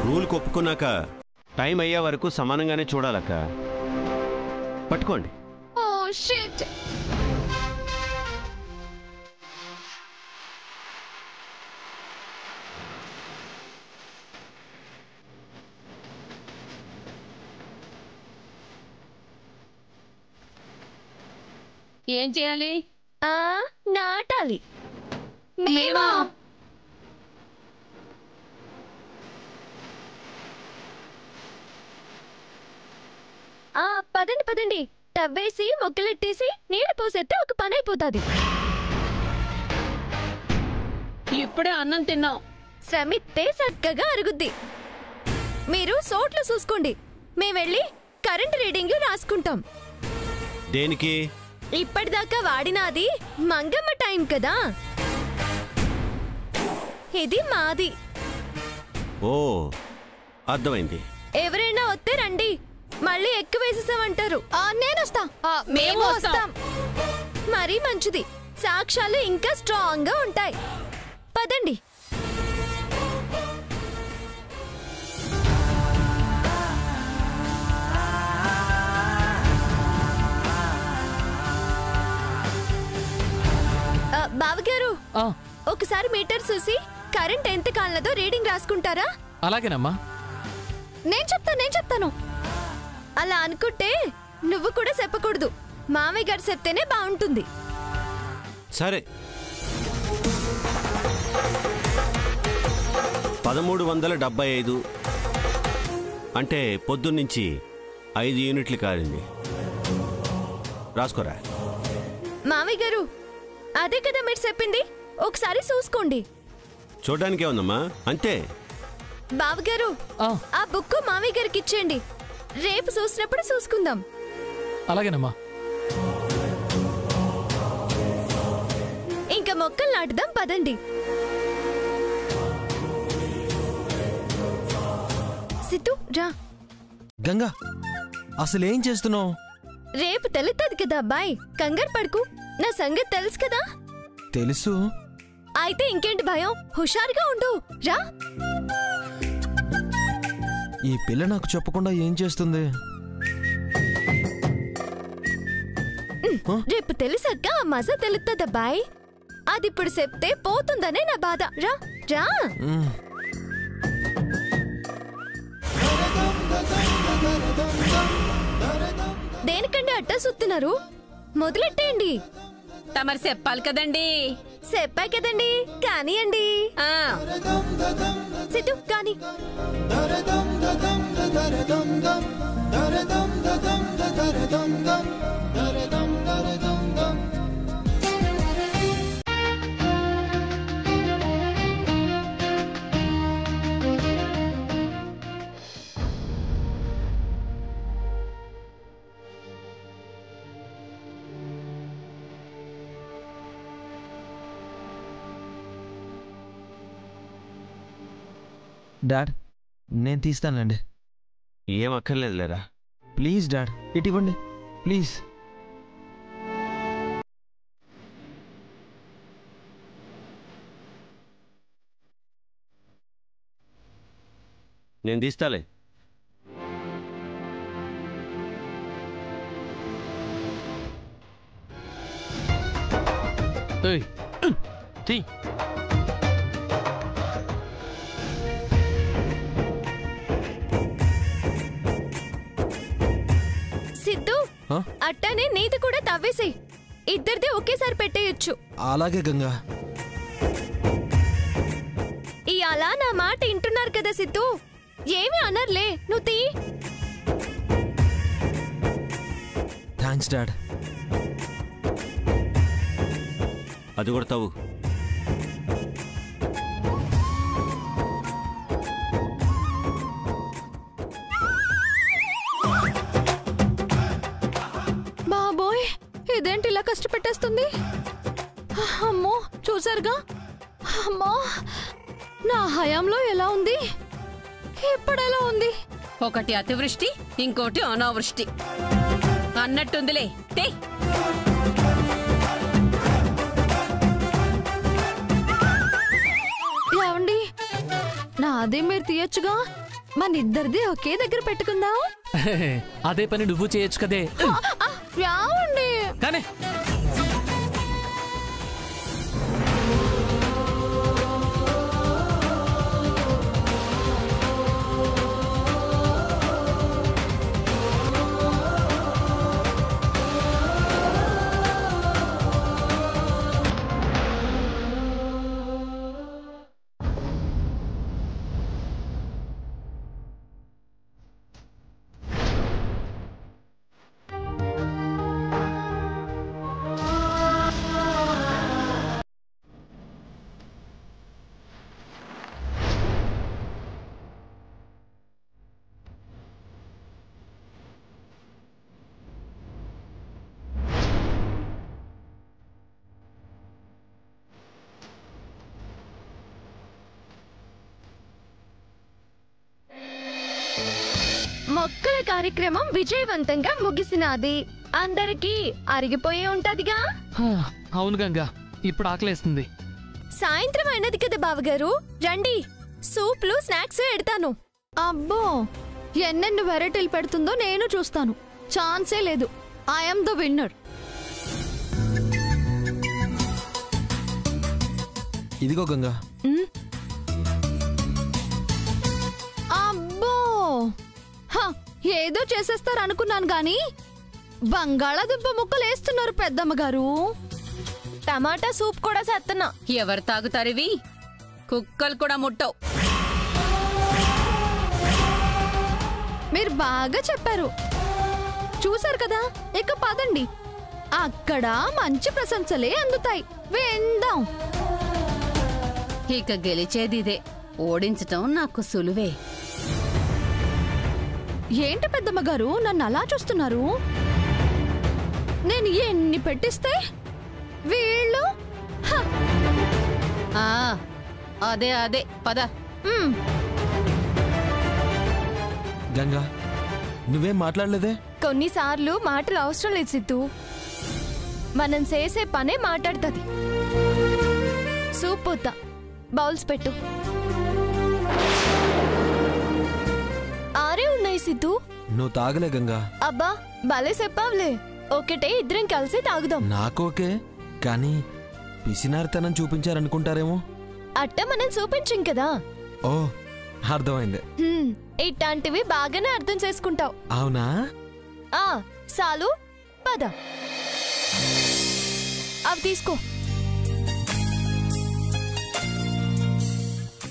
Rule ఒప్పుకున్నాక time అయ్యే వరకు సమానంగానే చూడాలక్క. పట్టుకోండి. Oh shit. ఏం చేయాలి? నాటాలి. మేమా? పదండి పదండి. టవ్వేసి మొక్కలెట్టేసి నీళ్ళు పోసేస్తే ఒక పని అయిపోతుంది. ఇప్పుడే అన్నం తిన్నాం. శ్రమిస్తే చక్కగా అరుగుద్ది. మీరు సోట్లు చూసుకోండి, మేమెళ్ళి కరెంట్ రీడింగ్లు రాసుకుంటాం. దేనికి? ఇప్పటిదాకా వాడినాది మంగమ్మ టైం కదా, ఇది మాది. ఓ, అర్థమైంది. ఎవరైనా వస్తే రండి, మళ్ళీ ఎక్కువ వేసేసామంటారు. నేనొస్తా. మేము వస్తాం. మరీ మంచిది, సాక్ష్యాలు ఇంకా స్ట్రాంగ్ గా ఉంటాయి. పదండి. బావగారు, ఒకసారి మీటర్ చూసి కరెంట్ ఎంత కాలదో రీడింగ్ రాసుకుంటారా? అలాగేనమ్మా. నేను చెప్తాను. అలా అనుకుంటే నువ్వు కూడా చెప్పకూడదు, మామయ్య గారు చెప్తేనే బాగుంటుంది. సరే. 1375 అంటే పొద్దున్నుంచి 5 యూనిట్లు కాలింది. రాసుకోరా. మామయ్య గారు, అదే కదా మీరు చెప్పింది, ఒకసారి చూసుకోండి. చూడ్డానికే ఉందమ్మా, అంతే. బావగారు, ఆ బుక్ మామయ్య గారికి ఇచ్చేయండి, రేపు చూసినప్పుడు చూసుకుందాం. అలాగేనమ్మా. ఇంకా మొక్కలు నాటుదాం, పదండి. సిద్ధు రా. గంగా, అసలేం చేస్తున్నావు? రేపు తెలుస్తుంది కదా అబ్బాయి, కంగారు పడుకు. నా సంగతి తెలుసు కదా. తెలుసు. అయితే ఇంకేంటి భయం, హుషారుగా ఉండు. రా. ఈ పిల్ల నాకు చెప్పకుండా ఏం చేస్తుంది? రేపు తెలిసాక ఆ మజా తెలుస్తుంది అబ్బాయి. అది ఇప్పుడు చెప్తే పోతుందనే నా బాధ. రా రా. దేనికండి అట్టా సుత్తున్నారు? మొదలెట్టేయండి. తమరు చెప్పాలి కదండి. చెప్పా కదండి, కానియండి. సిద్ధు కాని. డాడ్, నేను తీస్తానండి. ఏం అక్కర్లేదులేరా. ప్లీజ్ డాడ్, ఇటు ఇవ్వండి ప్లీజ్. నేను తీస్తాలే. సిద్ధు, అట్టనే నీది కూడా తవ్వేసేయ్, ఇద్దరిది ఒకేసారి పెట్టేయచ్చు. అలాగే గంగా. ఈ అలా నా మాట వింటున్నారు కదా సిద్ధు, ఏమి అనర్లే, నువ్వు తీ. Thanks dad. అది కూడా తవ్వు. బాబోయ్, ఇదేంటి ఇలా కష్టపెట్టేస్తుంది? అమ్మో, చూసారుగా. అమ్మో, నా హయాంలో ఎలా ఉంది, ఇప్పుడెలా ఉంది? ఒకటి అతివృష్టి, ఇంకోటి అనావృష్టి అన్నట్టుందిలే. ఏమండి, నాదే మీరు తీయచ్చుగా, మనిద్దరిది ఒకే దగ్గర పెట్టుకుందాం. అదే పని నువ్వు చేయొచ్చు కదే. రావండి. కానీ మొక్కల కార్యక్రమం విజయవంతంగా ముగిసినది. అందరికీ అరిగిపోయి ఉంటదిగా. అవును గంగా, ఇప్పుడు ఆకలేస్తుంది. సాయంత్రం అయినది కదా బావగారు, రండి సూప్లు స్నాక్స్ ఎడతాను. అబ్బో, ఎన్నెన్ని వెరైటీలు పెడుతుందో నేను చూస్తాను. ఛాన్సే లేదు. I'm the winner. ఇదిగో గంగా. అబ్బో, ఏదో చేసేస్తారు అనుకున్నాను గాని బంగాళాదుంప ముక్కలు వేస్తున్నారు పెద్దమ్మ గారు. టమాటా సూప్ కూడా చేస్తున్నా. ఎవరు తాగుతారివి? కుక్కలు కూడా ముట్టవు. మీరు బాగా చెప్పారు. చూసారు కదా, ఇక పదండి. అక్కడ మంచి ప్రశంసలే అందుతాయి. విందాం. ఇక గెలిచేది ఇదే. ఓడించటం నాకు సులువే. ఏంటి పెద్దమ్మ గారు నన్ను అలా చూస్తున్నారు? నేను ఎన్ని పెట్టిస్తే వీళ్ళు అదే అదే పద. గంగా, నువ్వేం మాట్లాడలేదే? కొన్నిసార్లు మాటలు అవసరం లేదు సిద్ధు. మనం చేసే పనే మాట్లాడుతుంది. సూప్ పోతా, బౌల్స్ పెట్టు. ఆరే ఉన్నాయి సిద్ధు. నువ్వు తాగలే గంగా. అబ్బా భలే చెప్పావులే. ఒకటే ఇద్దరం కలిసి తాగుదాం. నాకోకే, కానీ పిసినారితనం చూపించారనుకుంటారేమో. అట్ట మనం చూపించాం కదా. ఓ, అర్థమైంది. ఇట్లాంటివి బాగానే అర్థం చేసుకుంటావు. అవునా? సాలు పద. అవి తీసుకో.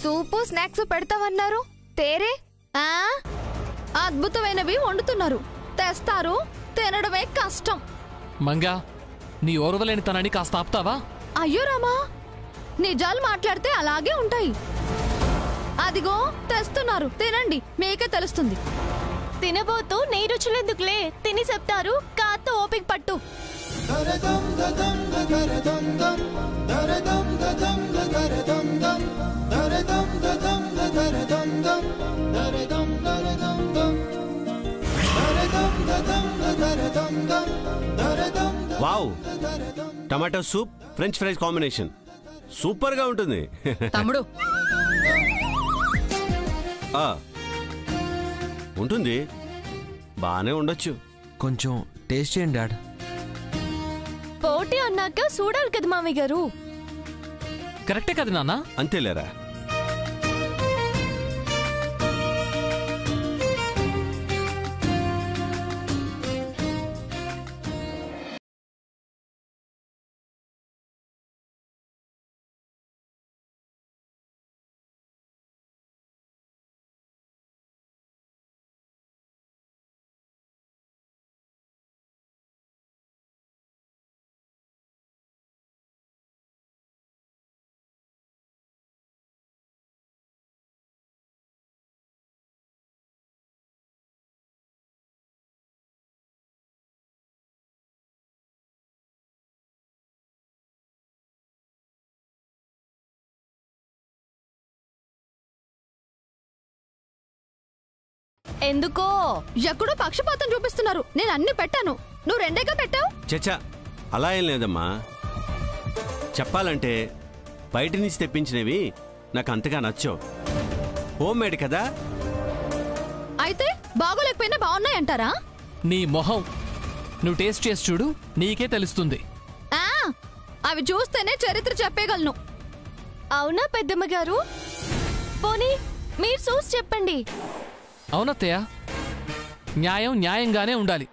సూపు స్నాక్స్ పెడతామన్నారు తేరే. అద్భుతమైనవి వండుతున్నారు. తెస్తారు, తినడమే కష్టం. మంగా, నీ ఓర్వలేని తనని కాస్త ఆపుతావా? అయ్యో రామా, నిజాలు మాట్లాడితే అలాగే ఉంటాయి. అదిగో తెస్తున్నారు, తినండి, మీకే తెలుస్తుంది. తినబోతూ నీ రుచులెందుకులే, తిని చెప్తారు. కాస్త ఓపిక పట్టు. Wow, tomato soup French fries combination super గా ఉంటుంది. తమ్ముడు ఉంటుంది, బానే ఉండొచ్చు. కొంచెం టేస్ట్ చేయండి డాడ్. పోటీ అన్నాక చూడాలి కదా మామయ్య గారు. కరెక్టే కదా నాన్న? అంతేలేరా. ఎందుకో ఎక్కడో పక్షపాతం చూపిస్తున్నారు. నేను అన్ని పెట్టాను, నువ్వు రెండేగా పెట్టావు. చచ్చా, అలా ఏం లేదమ్మా. చెప్పాలంటే బయట నుంచి తెప్పించినవి నాకు అంతగా నచ్చవు. హోమ్ మేడ్ కదా, అయితే బాగోలేకపోయినా బాగున్నాయంటారా? నీ మొహం నువ్వు టేస్ట్ చేసి చూడు, నీకే తెలుస్తుంది. ఆ, అవి చూస్తేనే చరిత్ర చెప్పేయగలను. అవునా పెద్దమ్మ గారు? పోనీ మీరు చూసి చెప్పండి. అవునత్తయ్య, న్యాయం న్యాయంగానే ఉండాలి.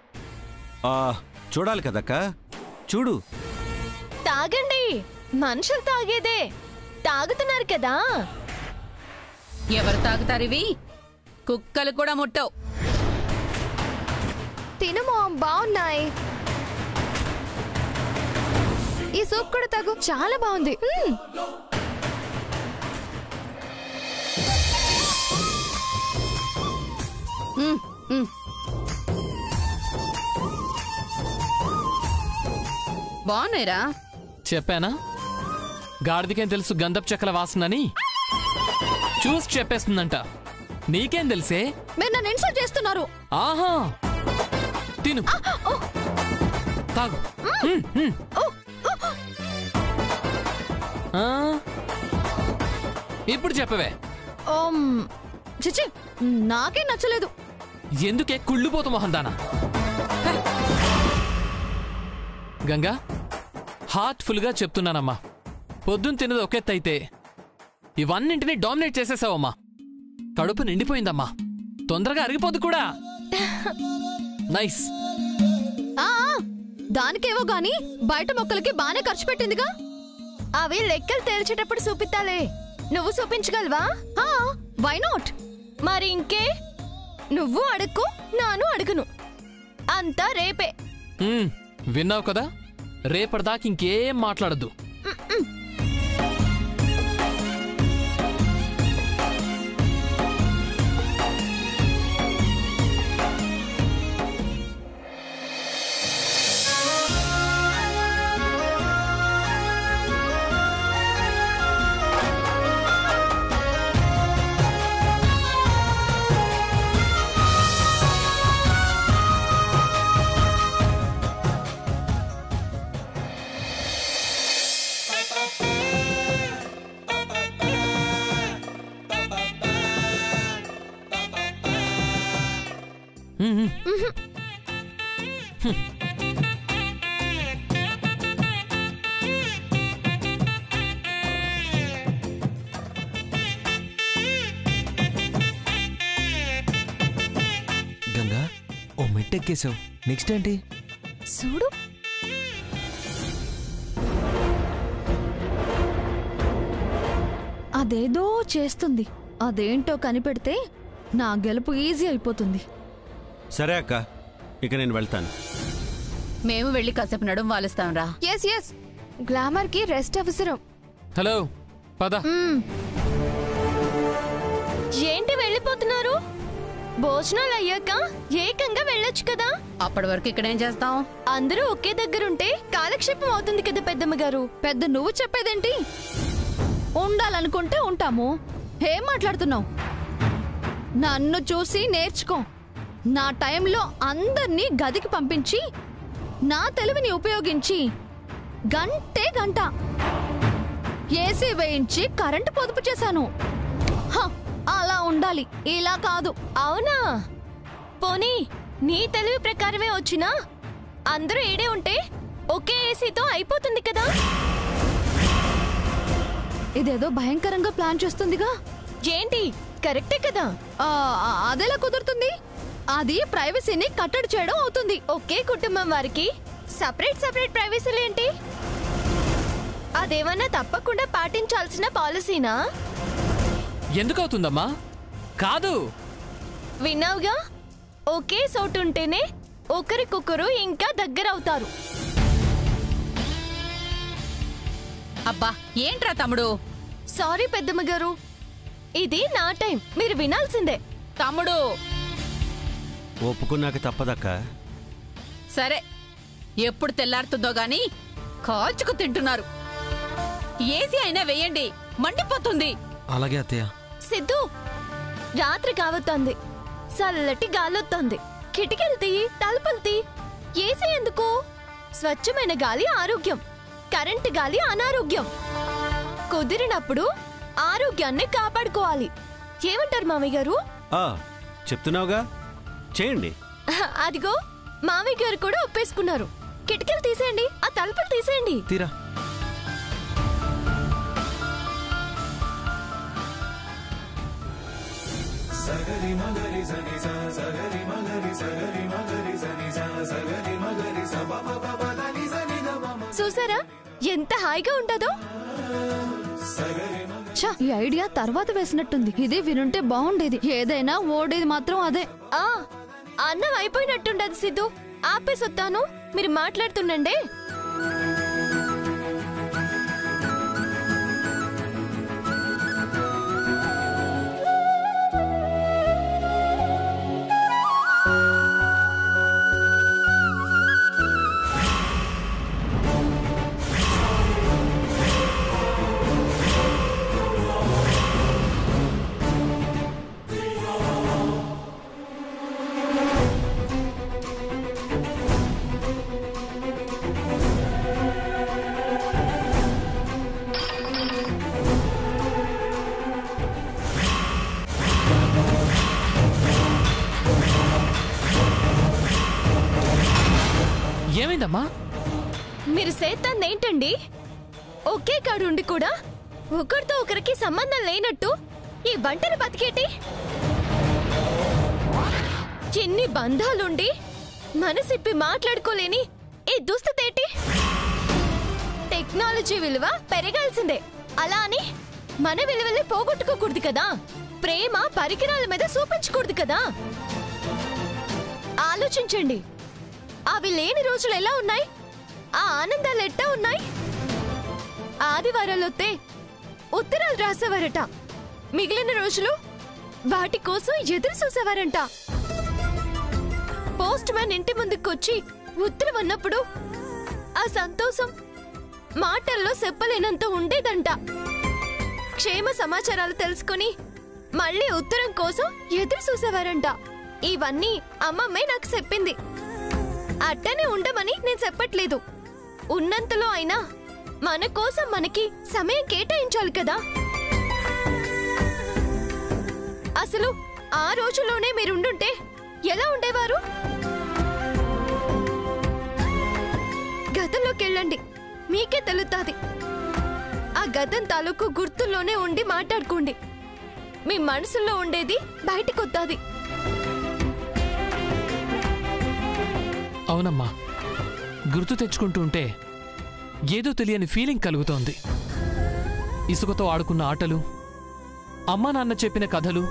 చూడాలి కదక్క, చూడు. తాగండి, మనుషులు తాగేదే. తాగుతున్నారు కదా. ఎవరు తాగుతారివి? కుక్కలు కూడా ముట్టవు. తినమో, బాగున్నాయి. ఈ సూప్ కూడా తాగు, చాలా బాగుంది. బాగున్నాయిరా. చెప్పానా, గాడిదికేం తెలుసు గంధపు చెక్కల వాసనని? చూసి చెప్పేస్తుందంట. నీకేం తెలుసే? మీరు నన్ను ఇన్సల్ట్ చేస్తున్నారు. ఆహా, తిను, తాగు. ఆ, ఇప్పుడు చెప్పవే. చిచి, నాకే నచ్చలేదు. ఎందుకే కుళ్ళిపోతు మొహందానా? గంగా, హార్ట్ఫుల్ గా చెప్తున్నానమ్మా, పొద్దున్న తినది ఒకెత్తైతే ఇవన్నింటినీ డామినేట్ చేసేసావమ్మా. కడుపు నిండిపోయిందమ్మా, తొందరగా అరిగిపోదు కూడా. నైస్. దానికేవో గాని బయట మొక్కలకి బానే ఖర్చు పెట్టిందిగా. అవి లెక్కలు తేల్చేటప్పుడు చూపిస్తాలే. నువ్వు చూపించగలవా? Why not? మరి ఇంకే, నువ్వు అడుక్కు, నాను అడుగును. అంతా రేపే. విన్నావు కదా, రేపటిదాకా ఇంకేం మాట్లాడద్దు. గంగా, ఓ మెట్టెక్కేసావు, నెక్స్ట్ ఏంటి? చూడు, అదేదో చేస్తుంది. అదేంటో కనిపెడితే నా గెలుపు ఈజీ అయిపోతుంది. సరే అక్క, ఇక నేను వెళ్తాను. మేము వెళ్ళి కాసేపు నడుం వాలుస్తాంరా. ఎస్ ఎస్, గ్లామర్ కి రెస్ట్ అవసరం. హలో, పద. ఏంటి వెళ్ళిపోతున్నారు? భోజనాలు అయ్యాక ఏకంగా వెళ్ళొచ్చు కదా. అప్పటి వరకు ఇక్కడేం చేస్తాం? అందరూ ఒకే దగ్గరుంటే కాలక్షేపం అవుతుంది కదా పెద్దమ్మ గారు. పెద్ద నువ్వు చెప్పేదేంటి? ఉండాలనుకుంటే ఉంటాము. ఏం మాట్లాడుతున్నావు? నన్ను చూసి నేర్చుకో. నా టైంలో అందర్నీ గదికి పంపించి నా తెలివిని ఉపయోగించి గంటే గంట ఏసీ వేయించి కరెంటు పొదుపు చేశాను. అలా ఉండాలి, ఇలా కాదు. అవునా? పోనీ నీ తెలివి ప్రకారమే వచ్చినా అందరూ ఏడే ఉంటే ఒకే ఏసీతో అయిపోతుంది కదా. ఇదేదో భయంకరంగా ప్లాన్ చేస్తుందిగా. ఏంటి, కరెక్టే కదా? అదెలా కుదురుతుంది? అది ప్రైవసీని కట్టడి చేయడం అవుతుంది. ఒకే కుటుంబం వారికి సపరేట్ సపరేట్ ప్రైవసీలు ఏంటి? అదేమన్నా తప్పకుండా పాటించాల్సిన పాలసీనా? ఎందుకవుతుందమ్మా? కాదు. విన్నావుగా, ఒకే చోటుంటేనే ఒకరికొకరు ఇంకా దగ్గరవుతారు. అబ్బా, ఏంట్రా తమ్ముడు? సారీ పెద్దమ్మ గారు, ఇది నా టైం, మీరు వినాల్సిందే. తమ్ముడు, ఒప్పుకున్నాక తప్పదక్క. సరే, ఎప్పుడు తెల్లారుతుందో గాని కాల్చుకు తింటున్నారు. ఏసీ అయినా వేయండి, మండిపోతుంది. అలాగే అత్తయ్య. సిద్ధు, రాత్రి కావతోంది, చల్లటి గాలొత్తోంది. కిటికీలు తీ, తలుపులు తీ. ఏసీ ఎందుకు? స్వచ్ఛమైన గాలి ఆరోగ్యం, కరెంటు గాలి అనారోగ్యం. కుదిరినప్పుడు ఆరోగ్యాన్ని కాపాడుకోవాలి. ఏమంటారు మామయ్య గారు? చెప్తున్నావుగా, చేయండి. అదిగో మామయ్య గారు కూడా ఒప్పేసుకున్నారు. కిటికీలు తీసేయండి, ఆ తలుపులు తీసేయండి. తీరా. చూసారా ఎంత హాయిగా ఉంటుందో? ఈ ఐడియా తర్వాత వేసినట్టుంది. ఇదే వినుంటే బాగుండేది. ఏదైనా ఓడేది మాత్రం అదే. ఆ అన్నం అయిపోయినట్టుండదు సిద్ధు. ఆపేసొత్తాను, మీరు మాట్లాడుతుండండి. ఏమైందమ్మా? మీరు సేత్తందేంటండి? ఒకే కాడుండి కూడా ఒకరితో ఒకరికి సంబంధం లేనట్టు ఈ బంటను బతికేటి? ఎన్ని బంధాలుండి మనసిప్పి మాట్లాడుకోలేని ఈ దుస్థితేటి? టెక్నాలజీ విలువ పెరగాల్సిందే, అలా అని మన విలువల్ని పోగొట్టుకోకూడదు కదా. ప్రేమ పరికరాల మీద చూపించకూడదు కదా. ఆలోచించండి, అవి లేని రోజులు ఎలా ఉన్నాయి? ఆ ఆనందాలు ఎట్టా ఉన్నాయి? ఆదివారాలొత్తే ఉత్తరాలు రాసేవారట, మిగిలిన రోజులు వాటి కోసం ఎదురు చూసేవారంట. పోస్ట్ మ్యాన్ ఇంటి ముందుకొచ్చి ఉత్తరం అన్నప్పుడు ఆ సంతోషం మాటల్లో చెప్పలేనంత ఉండేదంట. క్షేమ సమాచారాలు తెలుసుకుని మళ్ళీ ఉత్తరం కోసం ఎదురు చూసేవారంట. ఇవన్నీ అమ్మమ్మే నాకు చెప్పింది. అట్టనే ఉండమని నేను చెప్పట్లేదు. ఉన్నంతలో అయినా మన కోసం మనకి సమయం కేటాయించాలి కదా. అసలు ఆ రోజులోనే మీరుండుంటే ఎలా ఉండేవారు? గతంలోకి వెళ్ళండి, మీకే తెలుస్తుంది. ఆ గతం తాలూకు గుర్తుల్లోనే ఉండి మాట్లాడుకోండి. మీ మనసులో ఉండేది బయటకొత్తాది. అవునమ్మా, గుర్తు తెచ్చుకుంటూ ఉంటే ఏదో తెలియని ఫీలింగ్ కలుగుతోంది. ఇసుకతో ఆడుకున్న ఆటలు, అమ్మా నాన్న చెప్పిన కథలు,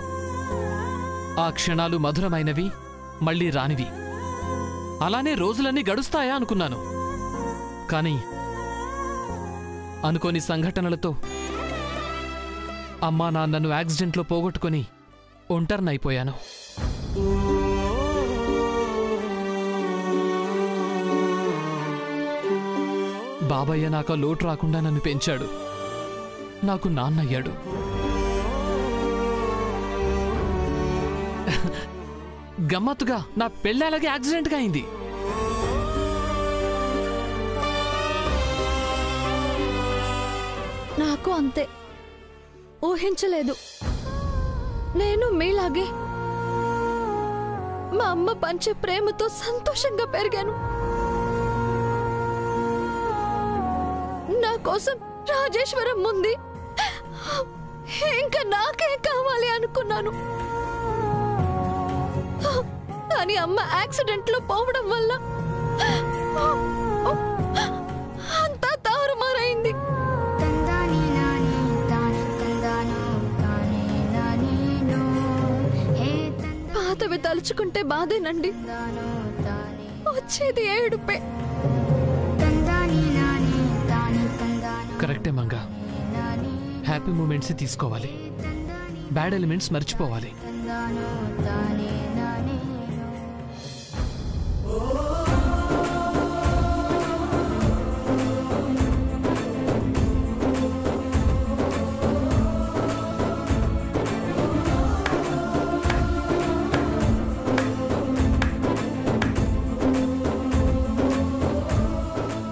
ఆ క్షణాలు మధురమైనవి, మళ్ళీ రానివి. అలానే రోజులన్నీ గడుస్తాయా అనుకున్నాను. కానీ అనుకోని సంఘటనలతో అమ్మా నాన్నను యాక్సిడెంట్లో పోగొట్టుకుని ఒంటరినైపోయాను. బాబయ్య నాకు లోటు రాకుండా నన్ను పెంచాడు, నాకు నాన్నయ్యాడు. గమ్మత్తుగా నా పెళ్ళి అలాగే యాక్సిడెంట్గా అయింది. నాకు అంతే. ఊహించలేదు. నేను మీలాగే మా అమ్మ పంచే ప్రేమతో సంతోషంగా పెరిగాను. నా కోసం రాజేశ్వరం ఉంది, ఇంకా నాకే కావాలి అనుకున్నాను. కానీ అమ్మ యాక్సిడెంట్ లో పోవడం వల్ల అంతా తారుమారైంది. పాతవి తలుచుకుంటే బాధేనండి, వచ్చేది ఏడుపే. కరెక్టే మంగ, హ్యాపీ మూమెంట్స్ తీసుకోవాలి, బ్యాడ్ ఎలిమెంట్స్ మర్చిపోవాలి.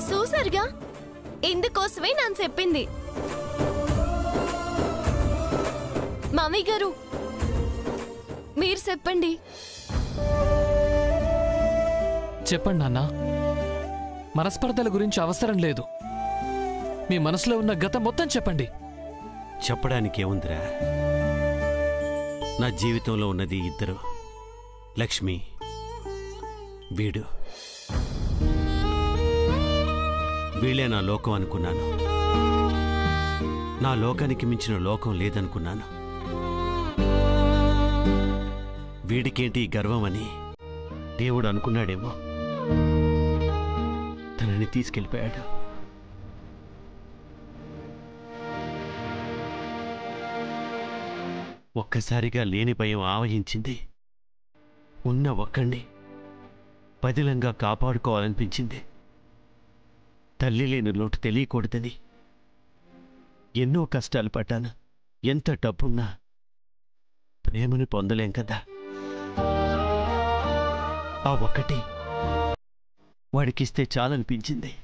చూసారుగా, ఇందుకోసమే నేను చెప్పింది. మామయ్య గారు, మీరు చెప్పండి. చెప్పండి నాన్న. మనస్పర్ధల గురించి అవసరం లేదు. మీ మనసులో ఉన్న గతం మొత్తం చెప్పండి. చెప్పడానికి ఏముందిరా? నా జీవితంలో ఉన్నది ఇద్దరు, లక్ష్మి, వీడు. వీళ్ళే నా లోకం అనుకున్నాను. నా లోకానికి మించిన లోకం లేదనుకున్నాను. వీడికేంటి గర్వం అని దేవుడు అనుకున్నాడేమో. తనని తీసుకెళ్ళిపోయాడు. ఒక్కసారిగా లేని భయం ఆవహించింది. ఉన్న ఒక్కడిని పదిలంగా కాపాడుకోవాలనిపించింది. తల్లి లేని లోటు తెలియకూడదని ఎన్నో కష్టాలు పడ్డాను. ఎంత డబ్బున్నా ప్రేమను పొందలేం కదా. ఆ ఒక్కటి వాడికిస్తే చాలనిపించింది.